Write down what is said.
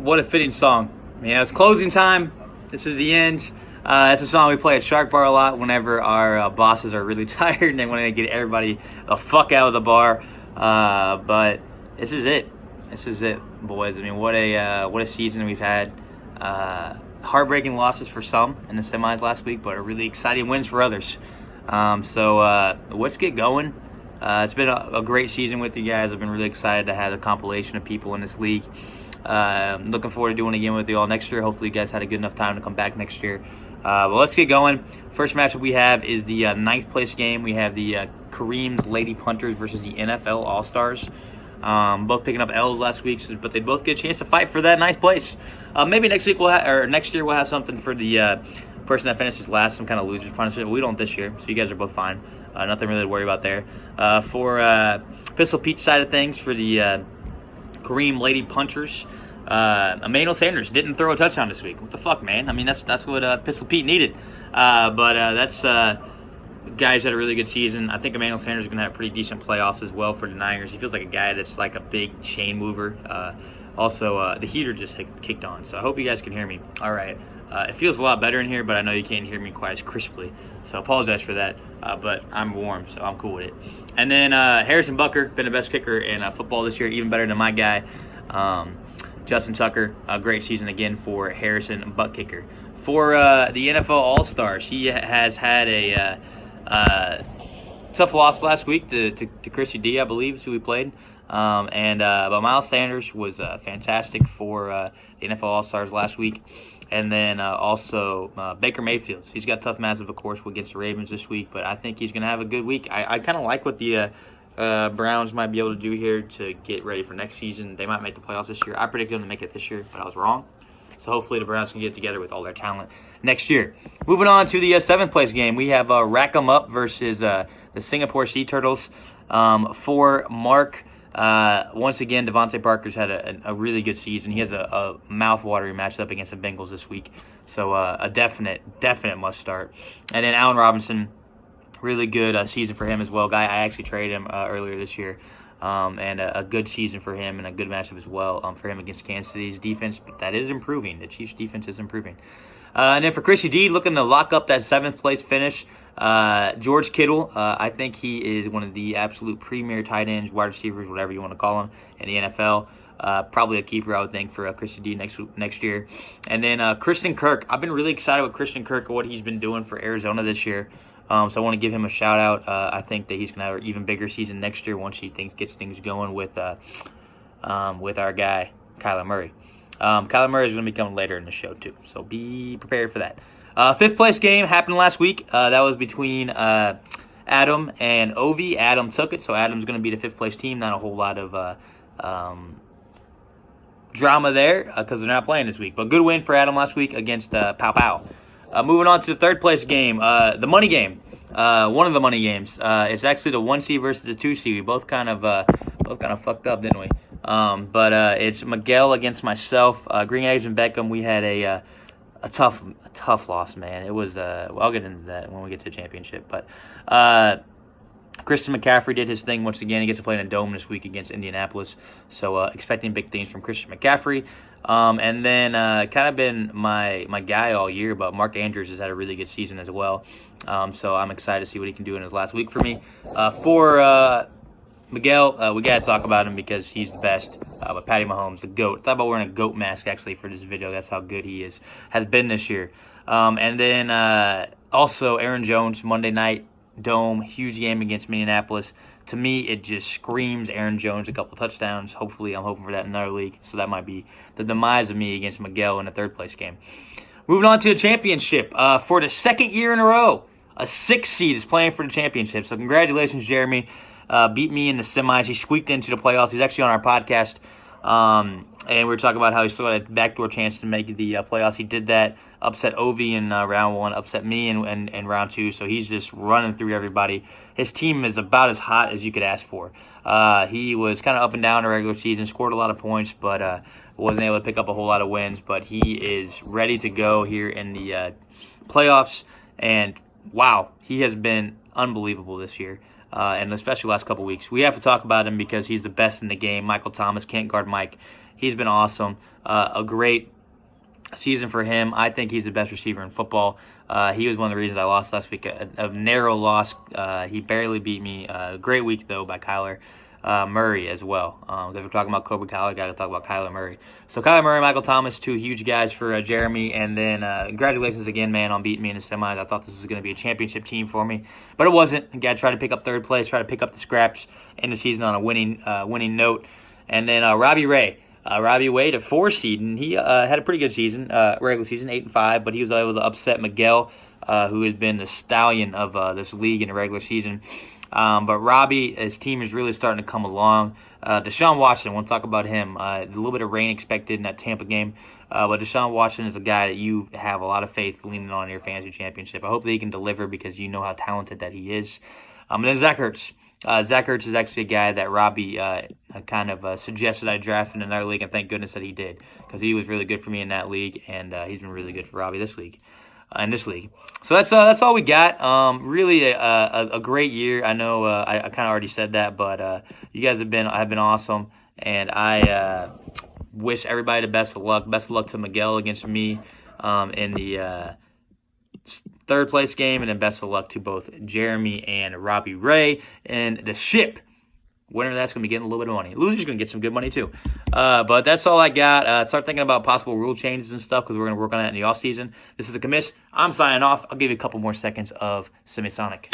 what a fitting song. You know, it's closing time. This is the end. It's a song we play at Shark Bar a lot whenever our bosses are really tired and they want to get everybody the fuck out of the bar. But this is it. This is it, boys. I mean, what a season we've had. Heartbreaking losses for some in the semis last week, but really exciting wins for others. So let's get going. It's been a great season with you guys. I've been really excited to have a compilation of people in this league. Looking forward to doing it again with you all next year. Hopefully you guys had a good enough time to come back next year. But let's get going. First matchup we have is the ninth place game. We have the Kareem's Lady Punters versus the NFL All-Stars. Both picking up L's last week, but they both get a chance to fight for that ninth place. Maybe next week or next year we'll have something for the person that finishes last, some kind of loser's punishment. We don't this year, so you guys are both fine. Nothing really to worry about there. For Pistol Pete's side of things, for the Kareem Lady Punchers, Emmanuel Sanders didn't throw a touchdown this week. What the fuck, man? I mean, that's what Pistol Pete needed. But that's guys had a really good season. I think Emmanuel Sanders is going to have pretty decent playoffs as well for the Niners. He feels like a guy that's like a big chain mover. Also, the heater just kicked on, so I hope you guys can hear me. All right. It feels a lot better in here, but I know you can't hear me quite as crisply, so I apologize for that. But I'm warm, so I'm cool with it. And then Harrison Butker, been the best kicker in football this year, even better than my guy, Justin Tucker. A great season again for Harrison Butt Kicker. For the NFL All-Stars, he has had a tough loss last week to Chrissy D, I believe, is who he played. But Miles Sanders was fantastic for the NFL All-Stars last week. And then also Baker Mayfield. He's got tough matchup, of course, against the Ravens this week, but I think he's going to have a good week. I kind of like what the Browns might be able to do here to get ready for next season. They might make the playoffs this year. I predicted them to make it this year, but I was wrong. So hopefully the Browns can get together with all their talent next year. Moving on to the seventh place game, we have Rack 'em Up versus the Singapore Sea Turtles. For Mark, once again, Devontae Parker's had a really good season. He has a mouth-watering matchup against the Bengals this week. So a definite must start. And then Allen Robinson, really good season for him as well. I actually traded him earlier this year. And a good season for him and a good matchup as well for him against Kansas City's defense. But that is improving. The Chiefs' defense is improving. And then for Chrissy D, looking to lock up that seventh place finish, George Kittle. I think he is one of the absolute premier tight ends, wide receivers, whatever you want to call him, in the NFL. Probably a keeper, I would think, for Chrissy D next year. And then Christian Kirk. I've been really excited with Christian Kirk and what he's been doing for Arizona this year. So I want to give him a shout out. I think that he's going to have an even bigger season next year once he gets things going with our guy Kyler Murray. Kyler Murray is going to be coming later in the show too, so be prepared for that. Fifth place game happened last week. That was between Adam and Ovi. Adam took it, so Adam's going to be the fifth place team. Not a whole lot of drama there because they're not playing this week, but good win for Adam last week against Pow Pow. Moving on to the third place game, the money game. One of the money games. It's actually the 1 seed versus the 2 seed. We both kind of fucked up, didn't we? But it's Miguel against myself. Green Eggs and Beckham. We had a tough loss, man. It was. I'll get into that when we get to the championship. But Christian McCaffrey did his thing once again. He gets to play in a dome this week against Indianapolis. So expecting big things from Christian McCaffrey. And then kind of been my guy all year, but Mark Andrews has had a really good season as well. So I'm excited to see what he can do in his last week for me. For Miguel, we got to talk about him because he's the best. But Patty Mahomes, the GOAT. I thought about wearing a GOAT mask actually for this video. That's how good he has been this year. And then also Aaron Jones, Monday night dome, huge game against Minneapolis. To me, it just screams Aaron Jones, a couple touchdowns. Hopefully, I'm hoping for that in another league. So that might be the demise of me against Miguel in the third place game. Moving on to the championship. For the second year in a row, a 6 seed is playing for the championship. So congratulations, Jeremy. Beat me in the semis. He squeaked into the playoffs. He's actually on our podcast. And we were talking about how he still had a backdoor chance to make the playoffs. He did that. Upset Ovi in round 1. Upset me in round 2. So he's just running through everybody. His team is about as hot as you could ask for. He was kind of up and down in the regular season. Scored a lot of points, but wasn't able to pick up a whole lot of wins. But he is ready to go here in the playoffs. And, wow, he has been unbelievable this year. And especially the last couple weeks. We have to talk about him because he's the best in the game. Michael Thomas can't guard Mike. He's been awesome. A great season for him. I think he's the best receiver in football. He was one of the reasons I lost last week. A narrow loss. He barely beat me. Great week, though, by Kyler Murray as well. If we're talking about Kobe Kyler, got to talk about Kyler Murray. So Kyler Murray, Michael Thomas, two huge guys for Jeremy. And then congratulations again, man, on beating me in the semis. I thought this was going to be a championship team for me, but it wasn't. You got to try to pick up third place, try to pick up the scraps, end the season on a winning note. And then Robbie Ray. Robbie Wade, a 4 seed, and he had a pretty good season, regular season, 8-5, but he was able to upset Miguel, who has been the stallion of this league in the regular season. But Robbie, his team is really starting to come along. Deshaun Watson, we'll talk about him. A little bit of rain expected in that Tampa game, but Deshaun Watson is a guy that you have a lot of faith leaning on in your fantasy championship. I hope that he can deliver because you know how talented that he is. And then Zach Ertz. Zach Ertz is actually a guy that Robbie kind of suggested I draft in another league, and thank goodness that he did, because he was really good for me in that league, and he's been really good for Robbie this week. In this league. So that's all we got. Really a great year. I know I kind of already said that, but you guys have been awesome, and I wish everybody the best of luck. Best of luck to Miguel against me in the third place game, and then best of luck to both Jeremy and Robbie Ray and the ship. Winner of that's going to be getting a little bit of money. Loser's going to get some good money too. But that's all I got. Start thinking about possible rule changes and stuff because we're going to work on that in the offseason. This is the commish. I'm signing off. I'll give you a couple more seconds of Semisonic.